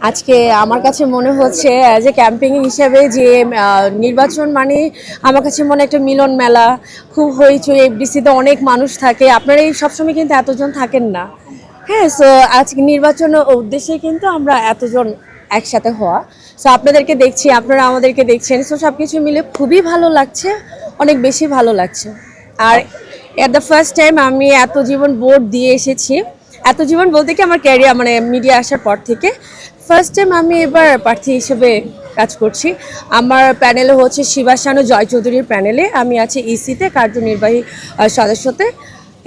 আজকে আমার কাছে মনে হচ্ছে অ্যাজ এ ক্যাম্পিং হিসেবে যে নির্বাচন মানে আমার কাছে মনে একটা মিলন মেলা, খুব হইচই। এফডিসিতে অনেক মানুষ থাকে, আপনারা এই সবসময় কিন্তু এতজন থাকেন না। হ্যাঁ, সো আজকে নির্বাচনের উদ্দেশ্যে কিন্তু আমরা এতজন একসাথে হওয়া। সো আপনাদেরকে দেখছি, আপনারা আমাদেরকে দেখছেন, সো সব কিছু মিলে খুবই ভালো লাগছে, অনেক বেশি ভালো লাগছে। আর এট দ্য ফার্স্ট টাইম আমি এত জীবন ভোট দিয়ে এসেছি। এত জীবন বলতে কি, আমার ক্যারিয়ার মানে মিডিয়া আসার পর থেকে ফার্স্ট টাইম আমি এবার প্রার্থী হিসেবে কাজ করছি। আমার প্যানেলে হচ্ছে শিবা শানু জয় চৌধুরীর প্যানেলে, আমি আছি ইসিতে কার্যনির্বাহী সদস্যতে।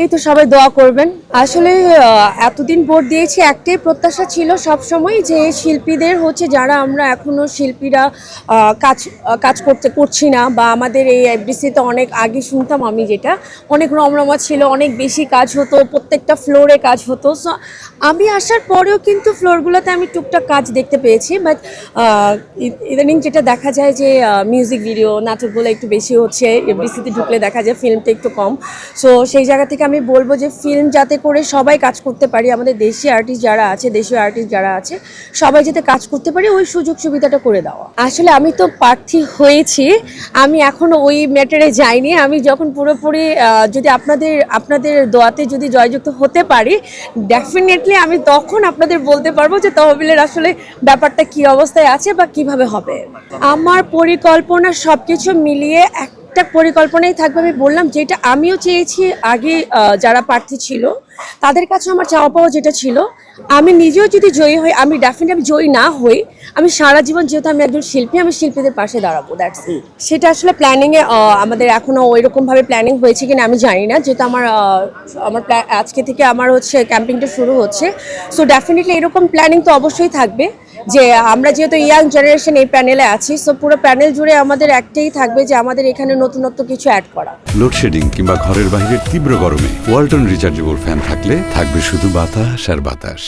এই তো সবাই দোয়া করবেন। আসলে এতদিন ভোট দিয়েছি, একটাই প্রত্যাশা ছিল সব সময় যে শিল্পীদের হচ্ছে, যারা আমরা এখনও শিল্পীরা কাজ করছি না, বা আমাদের এই এফডিসিতে অনেক আগে শুনতাম আমি যেটা, অনেক রমরমা ছিল, অনেক বেশি কাজ হতো, প্রত্যেকটা ফ্লোরে কাজ হতো। সো আমি আসার পরেও কিন্তু ফ্লোরগুলোতে আমি টুকটাক কাজ দেখতে পেয়েছি, বাট ইদানিং যেটা দেখা যায় যে মিউজিক ভিডিও নাটকগুলো একটু বেশি হচ্ছে, এফডিসিতে ঢুকলে দেখা যায় ফিল্মটা একটু কম। সো সেই জায়গা থেকে আমি বলবো যে ফিল্ম যাতে করে সবাই কাজ করতে পারি, আমাদের দেশীয় আর্টিস্ট যারা আছে সবাই যাতে কাজ করতে পারি, ওই সুযোগ সুবিধাটা করে দেওয়া। আসলে আমি তো প্রার্থী হয়েছি, আমি এখনো ওই ম্যাটারে যাইনি। আমি যখন পুরোপুরি যদি আপনাদের দোয়াতে যদি জয়যুক্ত হতে পারি, ডেফিনেটলি আমি তখন আপনাদের বলতে পারবো যে তহবিলের আসলে ব্যাপারটা কি অবস্থায় আছে বা কিভাবে হবে। আমার পরিকল্পনা সবকিছু মিলিয়ে একটা পরিকল্পনাই থাকবে। আমি বললাম যেটা আমিও চেয়েছি আগে, যারা প্রার্থী ছিল তাদের কাছে আমার চাওয়া পাওয়া যেটা ছিল, আমি নিজেও যদি জয়ী হই, আমি ডেফিনেটলি আমি জয়ী না হই, আমি সারা জীবন যেহেতু আমি একজন শিল্পী, আমি শিল্পীদের পাশে দাঁড়াবো। That's it. সেটা আসলে প্ল্যানিংয়ে আমাদের এখনও ওইরকমভাবে প্ল্যানিং হয়েছে কিনা আমি জানি না, যেহেতু আমার আজকে থেকে আমার হচ্ছে ক্যাম্পিংটা শুরু হচ্ছে। সো ডেফিনেটলি এরকম প্ল্যানিং তো অবশ্যই থাকবে যে আমরা যেহেতু ইয়াং জেনারেশন এই প্যানেলে আছি, সো পুরো প্যানেল জুড়ে আমাদের একটাই থাকবে যে আমাদের এখানে নতুনত্ব কিছু অ্যাড করা। লোডশেডিং কিংবা ঘরের বাইরের তীব্র গরমে ওয়ালটন রিচার্জেবল ফ্যান থাকলে থাকবে শুধু বাতাস আর বাতাস।